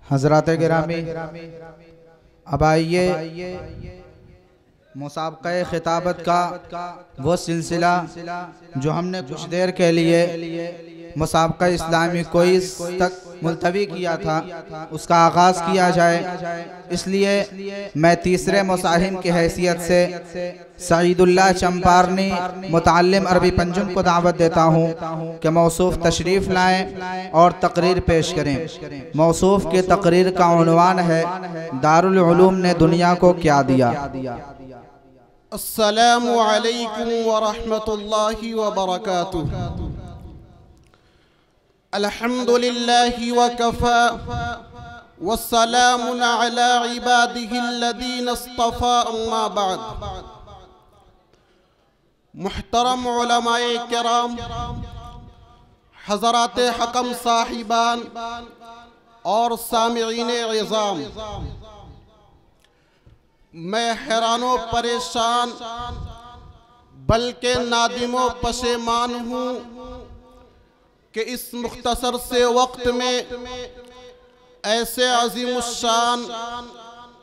हज़रात गिरामी, अब आइए मुसाबक़े खिताबत का वो सिलसिला जो हमने कुछ देर के लिए मुसाबक़ा इस्लामी क्विज़ तक मुलतवी किया था, उसका आगाज़ किया जाए। इसलिए मैं तीसरे मुसाहिम की हैसियत से सईदुल्लाह चंपारनी मुतअल्लिम अरबी पंजुम को दावत देता हूँ कि मौसूफ़ तशरीफ़ लाएँ और तकरीर पेश करें। मौसूफ़ की तकरीर का उन्वान है दारुल उलूम ने दुनिया को क्या दिया। अस्सलामु अलैकुम व रहमतुल्लाहि व बरकातुहू। अल्हम्दुलिल्लाहि व कफ़ा व सलामुन अला इबादिहिल्लज़ीना इस्तफ़ा, अम्मा बाद। मुहतरम उलमाए किराम, हज़रात हकम साहिबान और सामिईन इज़ाम, मैं हैरानो परेशान बल्कि नादिमो पशेमान हूँ कि इस मुख्तसर से वक्त में ऐसे अज़ीमुश्शान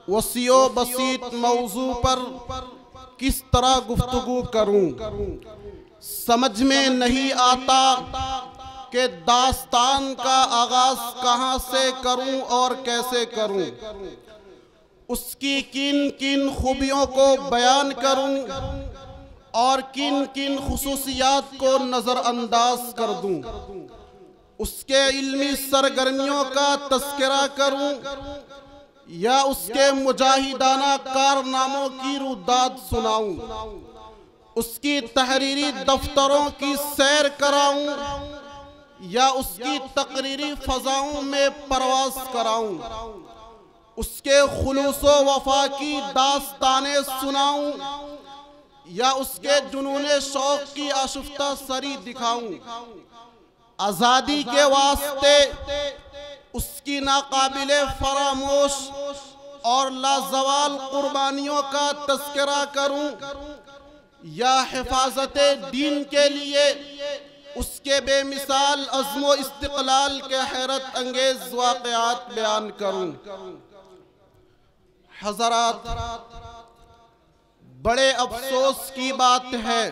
वसीओ बसीत मौजू पर किस तरह गुफ्तगू करूँ। समझ में नहीं आता कि दास्तान का आगाज़ कहाँ से करूँ और कैसे करूँ, उसकी किन किन खूबियों को बयान करूं और किन किन खुसूसियात को नज़रअंदाज कर दूं, उसके इल्मी सरगर्मियों का तस्करा करूं या उसके मुजाहिदाना कारनामों की रुदाद सुनाऊं, उसकी तहरीरी दफ्तरों की सैर कराऊं या उसकी तकरीरी फ़ज़ाओं में परवास कराऊं, उसके खुलूसो वफा की दास्तानें सुनाऊं या उसके जुनूने शौक की आशिफ्ता सरी दिखाऊं, आज़ादी के वास्ते उसकी नाकाबिले फरामोश और लाजवाल कुर्बानियों का तस्करा करूं या हिफाजते दीन के लिए उसके बेमिसाल अज़्मो इस्तिक़लाल के हैरत अंगेज वाक़यात बयान करूं। हज़रात, बड़े अफसोस की बात है,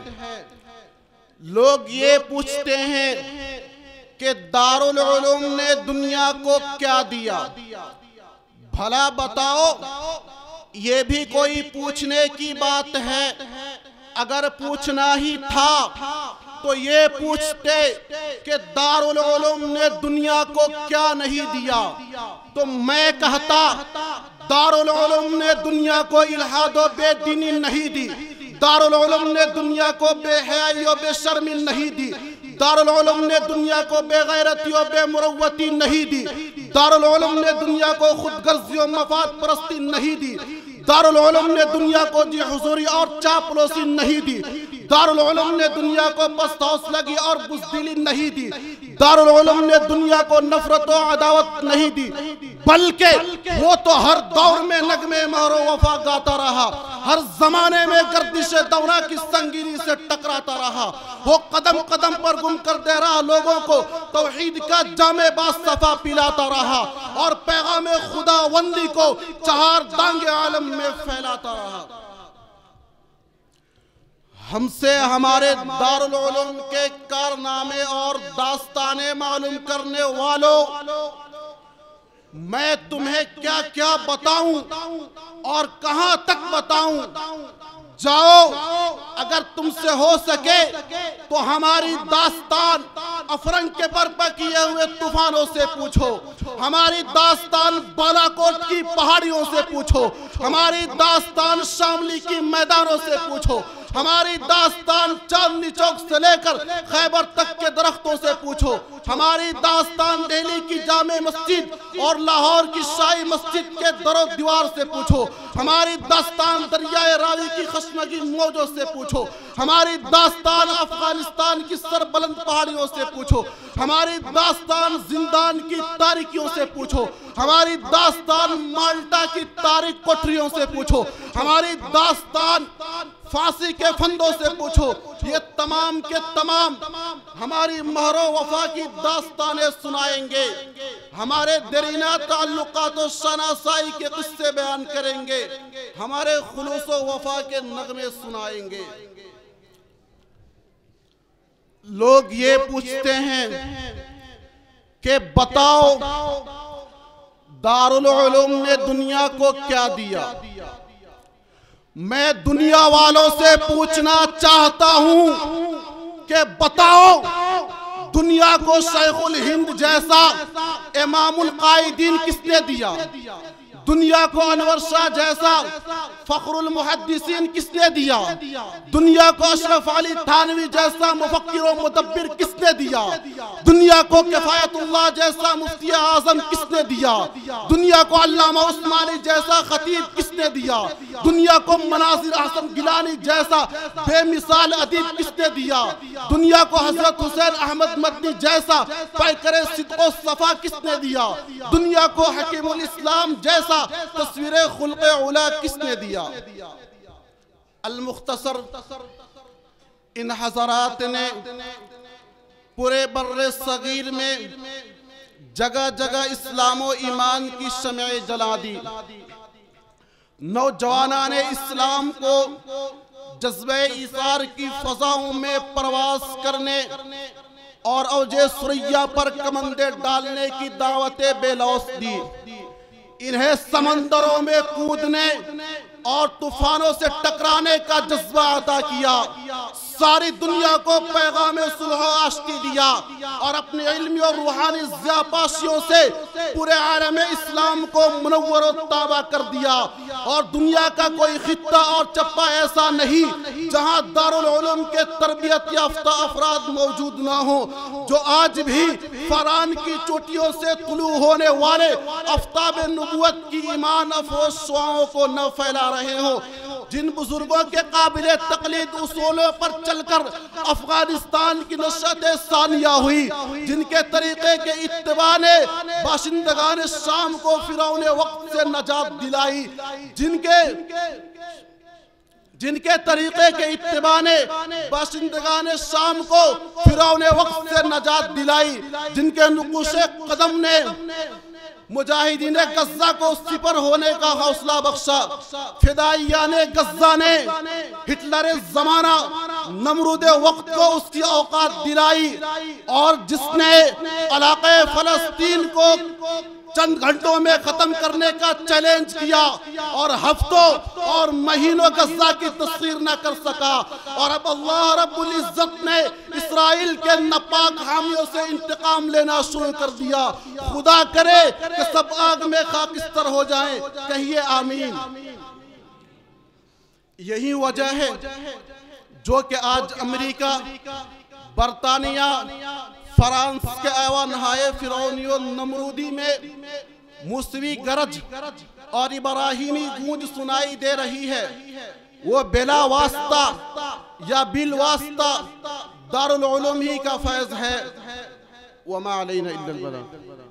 लोग ये पूछते हैं कि दारुल उलूम ने दुनिया को क्या दिया। भला बताओ, ये भी कोई पूछने की बात है? अगर पूछना ही था तो ये पूछते कि दारुल उलूम ने दुनिया को क्या नहीं दिया, तो मैं कहता दारुल उलूम ने दुनिया को इल्हादो बेदीनी नहीं दी, दारुल उलूम ने दुनिया को बेहयाई और बेशर्मी नहीं दी, दारुल उलूम ने दुनिया को बेगैरती और बेमुरव्वती नहीं दी, दारुल उलूम ने दुनिया को खुदगर्जी और मफाद परस्ती नहीं दी, दारुल उलूम ने दुनिया को जी हुजूरी और चापलूसी नहीं दी, दारुल उलूम ने दुनिया को पस्त हौसलगी और बुज़दिली नहीं दी, दारुल उलूम ने दुनिया को नफरत और अदावत नहीं दी, बल्कि वो तो हर दौर में नगमे महरो वफा गाता रहा, हर जमाने में गर्दिश दौरा की संगीनी से टकराता रहा, वो कदम कदम पर गुम कर दे रहा लोगों को तौहीद का जामे बासफा पिलाता रहा और पैगाम खुदावंदी को चार दांगे आलम में फैलाता रहा। हमसे हमारे दारुल उलूम के कारनामे और दास्ताने मालूम करने वालों, मैं तुम्हें क्या क्या बताऊं और कहां तक बताऊं। जाओ, अगर तुमसे हो सके तो हमारी दास्तान अफरंग के बर्पा किए हुए तूफानों से पूछो, हमारी दास्तान बालाकोट की पहाड़ियों से पूछो, हमारी दास्तान शामली की मैदानों से पूछो, हमारी दास्तान चांदनी चौक से लेकर खैबर तक के दरख्तों से पूछो, हमारी दास्तान दिल्ली की जामे मस्जिद और लाहौर की शाही मस्जिद के दरो दीवार से पूछो, हमारी दास्तान दरियाए रावी की खशमगी मौजों से पूछो, हमारी दास्तान अफगानिस्तान की सरबलंद पहाड़ियों से पूछो, हमारी दास्तान जिंदान की तारीकियों से पूछो, हमारी दास्तान माल्टा की तारीक कोठरियों से पूछो, हमारी दास्तान फांसी के फंदों से पूछो, ये तमाम के तमाम हमारी महरो वफा की दास्तानें सुनाएंगे, हमारे दरीना ताल्लुकात और शनासाई के किस्से बयान करेंगे, हमारे खुलूस व वफा के नगमे सुनाएंगे। लोग ये पूछते हैं कि बताओ दारुल उलूम ने दुनिया को क्या दिया। मैं दुनिया वालों से पूछना चाहता हूं कि बताओ दुनिया को शेखुल हिंद जैसा इमामुल कायदीन किसने दिया, दुनिया को अनवर शाह जैसा फखरुल मुहद्दिसीन किसने दिया, दुनिया को अशरफ अली थानवी जैसा मुफक्किर व मुदब्बिर किसने दिया, दुनिया को किफायतुल्लाह जैसा मुफ्ती आजम किसने दिया, दुनिया को अल्लामा उस्मानी जैसा खतीब किसने दिया, दुनिया को मनासिर हसन गिलानी जैसा बेमिसाल अदीब किसने दिया, दुनिया को हजरत हुसैन अहमद मदनी जैसा पैकर सिद्क़ो सफा किसने दिया, दुनिया को हकीमुल इस्लाम जैसा तस्वीर खुल्क़े उला किसने दिया। अल मुख्तसर इन हज़रात ने पूरे बर्रे सगीर में जगह जगह इस्लाम व ईमान की शमए जला दी। नौजवानान इस्लाम को जज्बे इसार की फजाओं में प्रवास करने और औजे सुरैया पर कमंदे डालने की दावतें बेलौस दी। इन्हें समंदरों में कूदने और तूफानों से टकराने का जज्बा अता किया। सारी दुनिया को पैगाम सुलह आश्की दिया और अपने इल्मी और रूहानी ज़ियापाशियों से पूरे आलम इस्लाम को मुनव्वर और ताबा कर दिया। और दुनिया का कोई खित्ता और चप्पा ऐसा नहीं जहां दारुल उलूम के तरबियत याफ्ता अफराद मौजूद ना हो, जो आज भी फरान की चोटियों से तुलू होने वाले आफ्ताब नबुवत की ईमान अफरोज शुआओं को न फैला रहे हो। जिन बुजुर्गों के काबिले तकलीद उसूलों पर चलकर अफगानिस्तान की नशत सानिया हुई, जिनके तरीके के इत्तिबा ने बाशिंदगान शाम को फिरौने वक्त से नजात दिलाई, जिनके तरीके के इत्तिबा ने बाशिंदगान शाम को फिरौने वक्त से नजात दिलाई, जिनके नुकुशे कदम ने मुजाहिदीन गज्जा को सिपर होने का हौसला बख्शा, फिदाइयान गज्जा ने हिटलर जमाना नमरूद वक्त को उसकी औकात दिलाई, और जिसने इलाक़े फलस्तीन को चंद घंटों में खत्म करने का चैलेंज किया और हफ्तों और महीनों गज्जा की तस्वीर न कर सका। और अब अल्लाह रब्बुल इज्जत ने इस्राइल के नापाक हामियों से इंतकाम लेना शुरू कर दिया। खुदा करे कि सब आग में खाकिस्तर हो जाएं, कहिए आमीन। यही वजह है जो कि आज अमेरिका, बरतानिया, फ्रांस के ऐवान नहाए फिरौनी और नमरूदी में मूसवी गरज और इब्राहिमी गूंज सुनाई दे रही है। वो बिला वास्ता या बिल वास्ता दारुल उलूम ही का फैज़ है। वमा अलैना इल्लल बलाग।